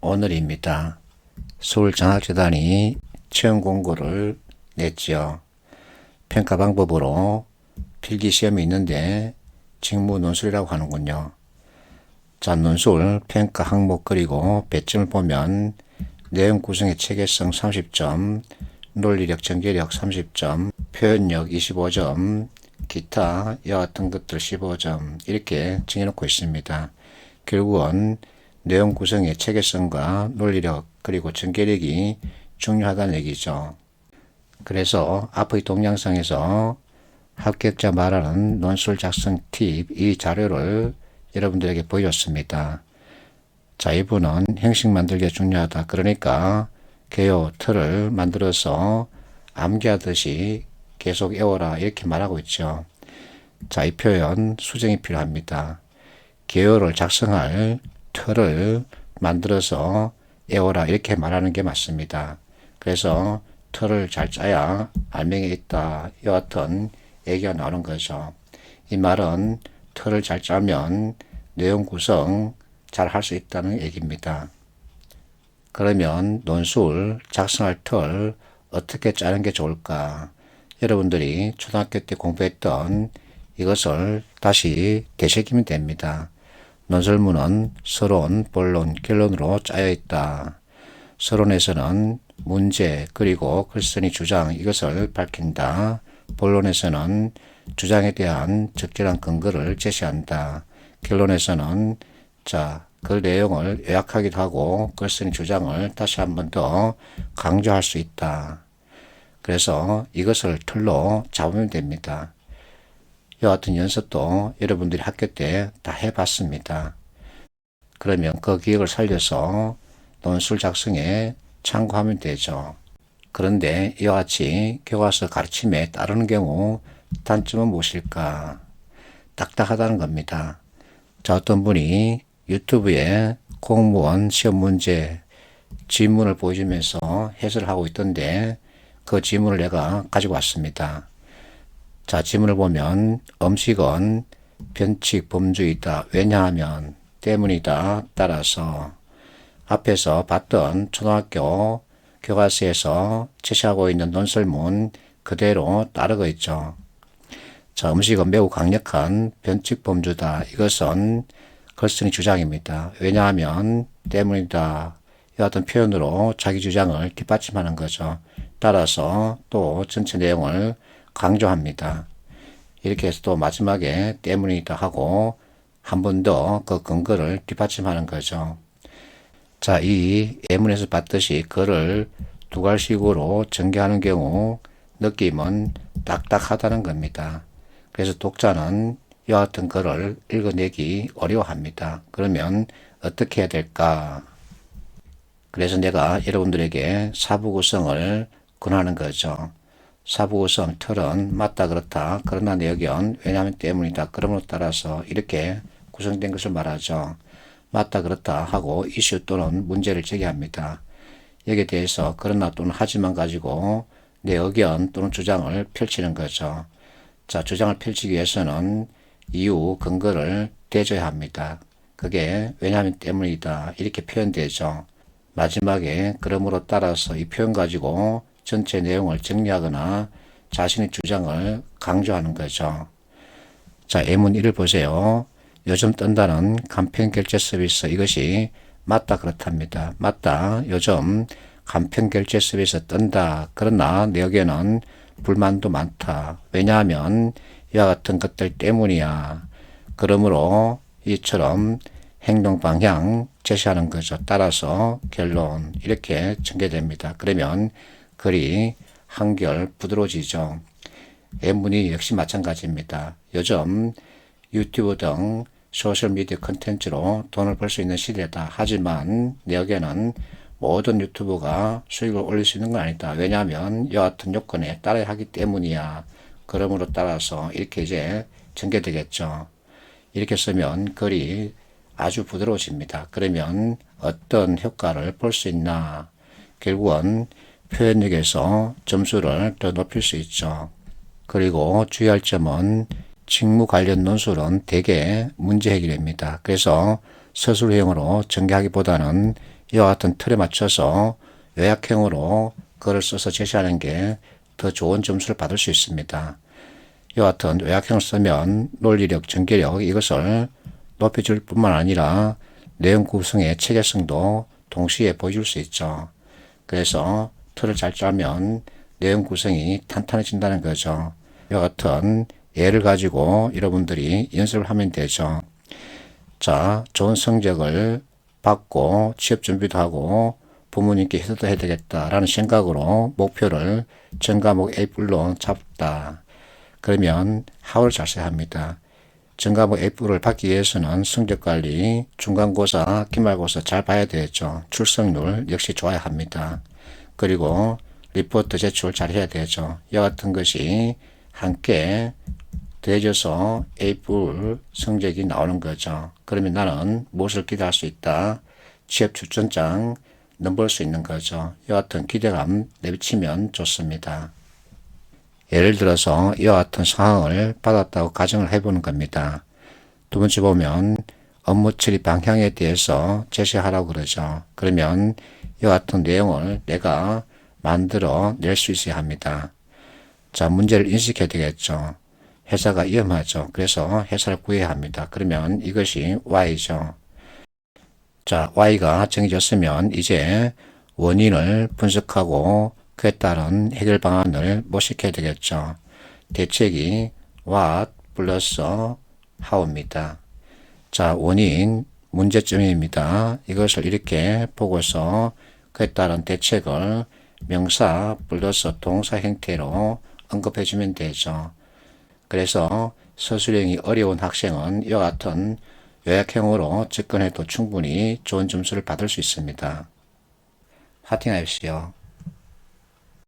오늘입니다. 서울장학재단이 채용 공고를 냈지요. 평가 방법으로 필기시험이 있는데 직무 논술이라고 하는군요. 자, 논술, 평가 항목 그리고 배점을 보면 내용 구성의 체계성 30점, 논리력, 전개력 30점, 표현력 25점, 기타 이와 같은 것들 15점 이렇게 정해놓고 있습니다. 결국은 내용 구성의 체계성과 논리력 그리고 전개력이 중요하다는 얘기죠. 그래서 앞의 동영상에서 합격자 말하는 논술 작성 팁 이 자료를 여러분들에게 보여줬습니다. 자, 이분은 형식 만들기가 중요하다. 그러니까 개요, 틀을 만들어서 암기하듯이 계속 외워라 이렇게 말하고 있죠. 자, 이 표현 수정이 필요합니다. 개요를 작성할 틀을 만들어서 외워라 이렇게 말하는 게 맞습니다. 그래서 틀을 잘 짜야 알맹이 있다 이와 같은 얘기가 나오는 거죠. 이 말은 틀을 잘 짜면 내용 구성 잘 할 수 있다는 얘기입니다. 그러면 논술 작성할 틀 어떻게 짜는 게 좋을까? 여러분들이 초등학교 때 공부했던 이것을 다시 되새기면 됩니다. 논술문은 서론, 본론, 결론으로 짜여 있다. 서론에서는 문제 그리고 글쓴이 주장 이것을 밝힌다. 본론에서는 주장에 대한 적절한 근거를 제시한다. 결론에서는 그 내용을 요약하기도 하고 글쓴이 주장을 다시 한 번 더 강조할 수 있다. 그래서 이것을 틀로 잡으면 됩니다. 이와 같은 연습도 여러분들이 학교 때 다 해봤습니다. 그러면 그 기억을 살려서 논술 작성에 참고하면 되죠. 그런데 이와 같이 교과서 가르침에 따르는 경우 단점은 무엇일까? 딱딱하다는 겁니다. 자, 어떤 분이 유튜브에 공무원 시험 문제 지문을 보여주면서 해설을 하고 있던데 그 지문을 내가 가지고 왔습니다. 자, 지문을 보면 음식은 변칙 범주이다. 왜냐하면 때문이다. 따라서 앞에서 봤던 초등학교 교과서에서 제시하고 있는 논설문 그대로 따르고 있죠. 자, 음식은 매우 강력한 변칙 범주다. 이것은 글쓴이 주장입니다. 왜냐하면 때문이다. 이 같은 표현으로 자기 주장을 뒷받침하는 거죠. 따라서 또 전체 내용을 강조합니다. 이렇게 해서 또 마지막에 때문이다 하고 한 번 더 그 근거를 뒷받침하는 거죠. 자, 이 예문에서 봤듯이 글을 두 갈식으로 전개하는 경우 느낌은 딱딱하다는 겁니다. 그래서 독자는 이와 같은 글을 읽어내기 어려워합니다. 그러면 어떻게 해야 될까? 그래서 내가 여러분들에게 사부 구성을 권하는 거죠. 사부 구성 틀은 맞다 그렇다 그러나 내 의견 왜냐하면 때문이다 그러므로 따라서 이렇게 구성된 것을 말하죠. 맞다 그렇다 하고 이슈 또는 문제를 제기합니다. 여기에 대해서 그러나 또는 하지만 가지고 내 의견 또는 주장을 펼치는 거죠. 자, 주장을 펼치기 위해서는 이유, 근거를 대줘야 합니다. 그게 왜냐하면 때문이다 이렇게 표현되죠. 마지막에 그러므로 따라서 이 표현 가지고 전체 내용을 정리하거나 자신의 주장을 강조하는 거죠. 자, 예문 1을 보세요. 요즘 뜬다는 간편결제 서비스 이것이 맞다 그렇답니다. 맞다. 요즘 간편결제 서비스 뜬다. 그러나 내 의견은 불만도 많다. 왜냐하면 이와 같은 것들 때문이야. 그러므로 이처럼 행동 방향 제시하는 거죠. 따라서 결론 이렇게 전개됩니다. 그러면 글이 한결 부드러워지죠. 예문이 역시 마찬가지입니다. 요즘 유튜브 등 소셜미디어 컨텐츠로 돈을 벌 수 있는 시대다. 하지만 내 의견은 모든 유튜버가 수익을 올릴 수 있는 건 아니다. 왜냐하면 이와 같은 요건에 따라야 하기 때문이야. 그러므로 따라서 이렇게 이제 전개되겠죠. 이렇게 쓰면 글이 아주 부드러워집니다. 그러면 어떤 효과를 볼 수 있나? 결국은 표현력에서 점수를 더 높일 수 있죠. 그리고 주의할 점은 직무 관련 논술은 대개 문제 해결입니다. 그래서 서술형으로 전개하기보다는 이와 같은 틀에 맞춰서 요약형으로 글을 써서 제시하는 게 더 좋은 점수를 받을 수 있습니다. 이와 같은 요약형을 쓰면 논리력, 전개력 이것을 높여줄 뿐만 아니라 내용 구성의 체계성도 동시에 보여줄 수 있죠. 그래서 틀을 잘 짜면 내용 구성이 탄탄해진다는 거죠. 이와 같은 예를 가지고 여러분들이 연습을 하면 되죠. 자, 좋은 성적을 받고 취업 준비도 하고 부모님께 효도도 해야 되겠다라는 생각으로 목표를 전 과목 A뿔로 잡다. 그러면 하루를 잘 써야 합니다. 전 과목 A뿔을 받기 위해서는 성적관리, 중간고사, 기말고사 잘 봐야 되죠. 출석률 역시 좋아야 합니다. 그리고 리포트 제출 잘 해야 되죠. 이와 같은 것이 함께 더해져서 A뿔 성적이 나오는 거죠. 그러면 나는 무엇을 기대할 수 있다? 취업 추천장 넘볼 수 있는 거죠. 이와 같은 기대감 내비치면 좋습니다. 예를 들어서 이와 같은 상황을 받았다고 가정을 해보는 겁니다. 두 번째 보면 업무 처리 방향에 대해서 제시하라고 그러죠. 그러면 이와 같은 내용을 내가 만들어 낼 수 있어야 합니다. 자, 문제를 인식해야 되겠죠. 회사가 위험하죠. 그래서 회사를 구해야 합니다. 그러면 이것이 Y죠. 자, Y가 정해졌으면 이제 원인을 분석하고 그에 따른 해결 방안을 모색해야 되겠죠. 대책이 what 플러스 how입니다. 자, 원인, 문제점입니다. 이것을 이렇게 보고서 그에 따른 대책을 명사 플러스 동사 형태로 언급해주면 되죠. 그래서 서술형이 어려운 학생은 이와 같은 요약형으로 접근해도 충분히 좋은 점수를 받을 수 있습니다. 화이팅 하십시오.